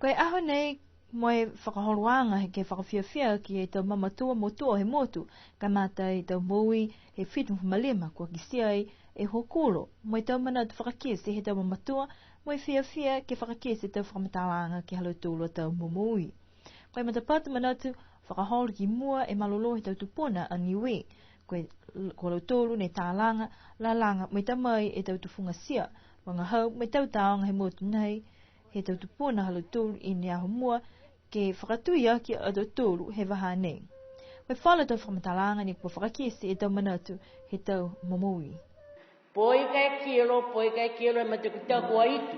Koe aho nei moe whakaholoanga ke whakawhiawhia ki e tau mamatua motua he motu, ka mata e tau moui he whitu malima kua ki siai e hokuro, moe tau mana tu whakakisi he tau mamatua, moe whiawhia ke whakakisi tau whakamatawanga ki halo tūlo tau moui. Koe matapata manatu whakaholo ki mua e malolo he tau tupuna a niwi, koe lau tūlo ne tālanga, la langa moe tau mai e tau tufunga sia, wanga hau moe tau taonga he motu nei, he tau tupuna halo tūlu i ni aho mua ke whakatui aki a tau tūlu he waha nei. Koe whala tau whakamatawanga ni kua whakakisi e tau manatu he tau moui. Poi kai kilo e matukuta kua itu.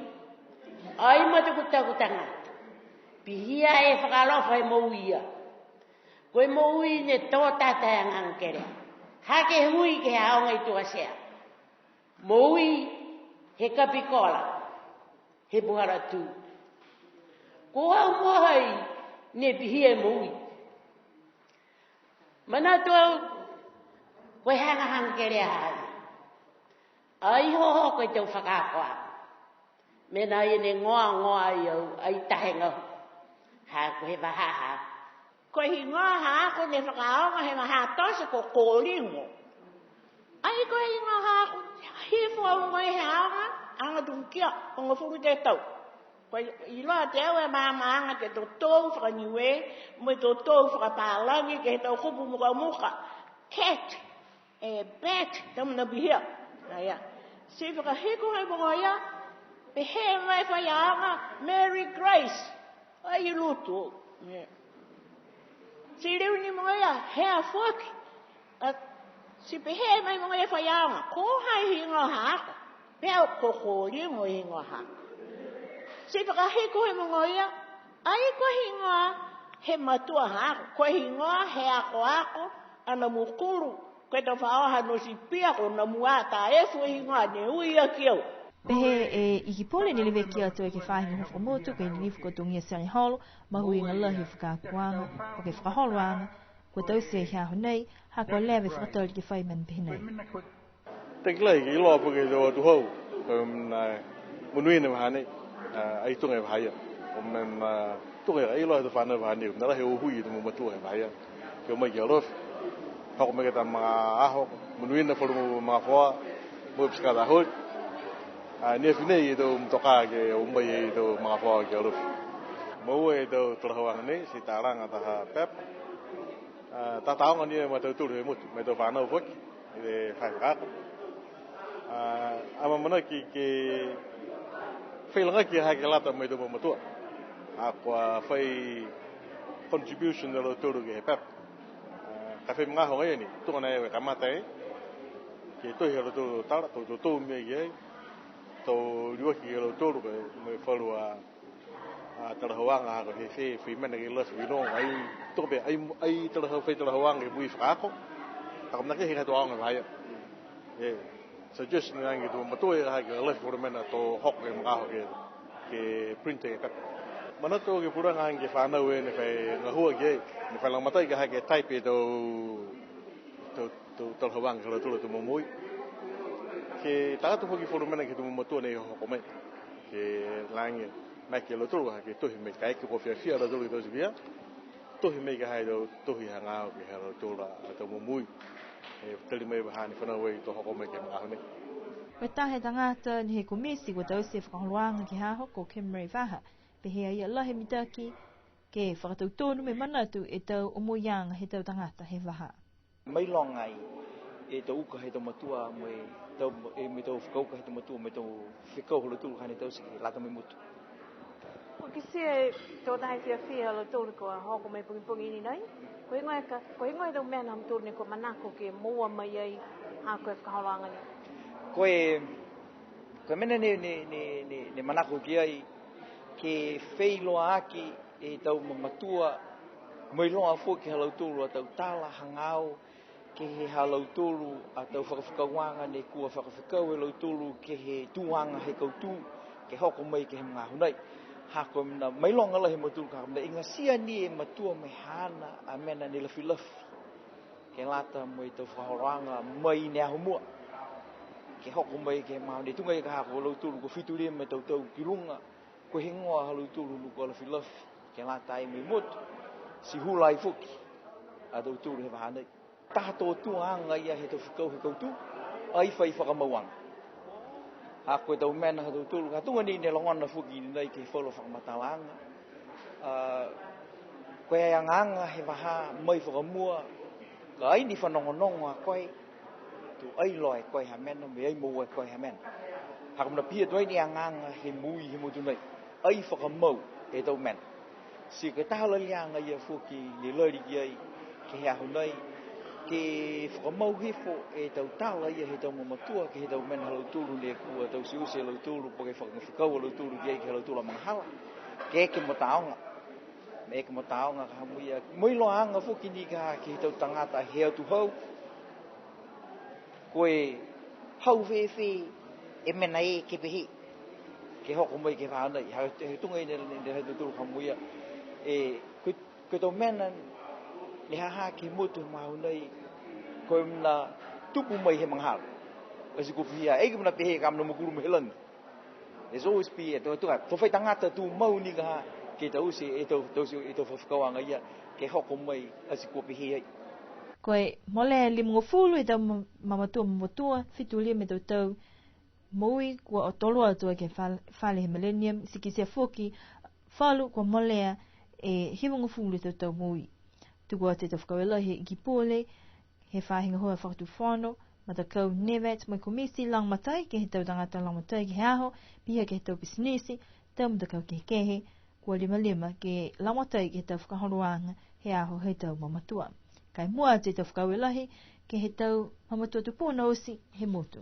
Ai matukuta ku tangata. Pihia e whakalofa e mouia. Koe moui ne tō tata e ngangkere. Hake hui ke haonga i tua sea. Moui he kapikola. He buhara tū. Ko au mohai ne pihia e moui. Mana tō koe hanga hangkere haai. Ai hoho koe tau whakakoa. Mena i ne ngoa i au, ai tahenga. Ha koe wahaha. Koe hi ngoa haako ne whakaonga he maha tose ko kōringo. Ai koe hi ngoa haako, hifo au ngoe he aonga, anga tunkia, o ngā furu te tau. Koe i loa te au e maanga ke tō tōu whakaniwe, mo tō tōu whakapālangi ke he tau kupu muka. Cat, bat, tamuna bihia. Aia. Si whakahiko hei mongo ia, pe he mai whai aanga, Mary Grace. Ai lutu. Si reu ni mongo ia, hea whaki. Si pe he mai mongo ia whai aanga, ko hai hingo hako. Pe au kokori mo hingo hako. Si whakahiko hei mongo ia, ai ko hingo he matua hako. Ko hingo he ako, ana mukuru. Koe tau whaoha no si pia ko na muata e fui ngā ne ui a kiau. Pehe e ikipole ni lewe ki atu e ke whahinga hofo motu, ke ni nifuko tungia sari holo, mahui ngā lahi whakakuanga, o ke whakaholoanga, kua tausi e hiaho nei, hako lewe whakatoli ke whaiman pehe nei. Teki lai ki iloa puke tō atu hou, munui na wahane, ai tunga e wahaya. O men tunga e iloa e whana wahane, nara he uhui i tumu matua e wahaya, ke o mai ki alofi. Hako me kata mga aho, munuina wharumu mga whoa, mua piskata hoi. Nia whinei e tau mtoka ke umai e tau mga whoa ke arufi. Maua e tau turahawanga nei, si tāranga taha pep. Tā taonga nia ma tau turu e mutu, me tau whanau whaki, e te whaikaka. Ama mana ki ke whailanga ki hake lata me tau matua. Kua whai contribution nero turu ke he pep. Ka whi mga honga e ni, tunga nei e kamata e, ke tohi haro tōru tāra, tō tōu mea ki ei, tō riwaki haro tōru ka me wharu a tarahawanga hako he whi mena ki lafi winonga, ai tōka pe, ai tarahawanga e mui whakaako, taka mnake he kato aonga vahaya. Suggestion nangi tō matua e hake lafi wharu mena tō hoko e mga ho ke printing e kaka. Mana tō ke puranga hangi whanau e ne whai ngahua ki ei, ne whai langmatai ka hake taipe tō talhawanga kala tūla tō momoi. Ke tātu hoki whurumena ki tō matua nei hoko mai. Ke langi mai ke lo tūla hake tohi mei ka eke ko whia ra tūla i tōsi bia. Tohi mei ka hai tō tohi hangao ki hara tūla a tō momoi. Tali mei wahani whanau e tō hoko mai ke mga hone. Koe tahe tangata ni he komisi kua tausi e whakaholoanga ki haho ko Kimrei Waha. Pehea ia lahe mitaki ke whakatautonu me manatu e tau omoianga he tau tangata he waha. Mai longai e tau uka he tau matua me tau whakauka he tau matua me tau whikau holo tūru kane tau siki lata me mutu. Ko kisia tō tahi whia holo tūru kua hoko me pungi ni nei. Ko ingoe tau mea nam tūru ne ko manako ke mua mai ai hako e whakaholoanga ni. Koe mena ne manako ki ai ke wheiloa aki e tau mamatua mai loa fua ke halau tūru a tau tāla hangau ke he halau tūru a tau whakawhakawanga ne kua whakawhakau e lau tūru ke he tūanga he kautū ke hoko mai ke he mga hunai. Hako mna mai longa lahi matūru ka mna inga sia ni e matua mai hana a mena ni lafi ke lata mai tau whakawhakawanga mai ne ahumua ke hoko mai ke mga hunai tunga i ka hako lau tūru ko whitu rea mai tau ki runga ko hingoa halu tulu lu ko la filof ke la tai me mut si hulai fuki ado tulu he bahane ta to tu anga ia he to fikau tu ai fai whakamauang ha koe tau mena hatu tulu ka tunga ni ne longona fuki nei ke folo whakamatawanga koe ai anganga he waha mai whakamua ka ai ni whanongononga koe tu ai loe koe ha mena me ai mua koe ha mena ha kumna pia tu ai ni anganga he mui he mutu nei ai whakamau e tau mena si ke tahala lianga ia fuki ni lori ki ai ke hea hunai ke whakamau hifo e tau tala ia he tau mamatua ke he tau mena halau tulu ne kua tau siusi halau tulu po ke whakawhikau halau tulu ki ai ke halau tulu a mangahala ke eke mo taonga me eke mo taonga ka hamuia moi loa anga fuki ni ka ke he tau tangata hea tu hau koe hau whewhe e mena e ke pehi ke hoko mai ke whanai he tunga i ne hei tulu hamuia e koe tau mena le haha ke motu mau nei ko na tupu mai he manghal asi ko pia e ke na pehe kam no mukuru melan there's always be to fai tangata tu mau ni ga ke tau si e to fafkawanga ia ke hoko mai asi ko pehe koe mole limu fulu e tau mamatua fituli me tau mui kua o tolu atua ke fale he millennium sikisia foki falu kua molea e himungu fulu tau mui tukua te tawhakawela he ikipole he whahinga hoa whakatu whano matakau nevet mai komisi lang matai ke he tau tangata lang matai ke haho piha ke he tau pisinisi tau matakau ke kehe kua lima ke lang matai ke he tau whakahoruanga he aho he tau mamatua kai mua te tawhakawela ke he tau mamatua tupuna osi he motu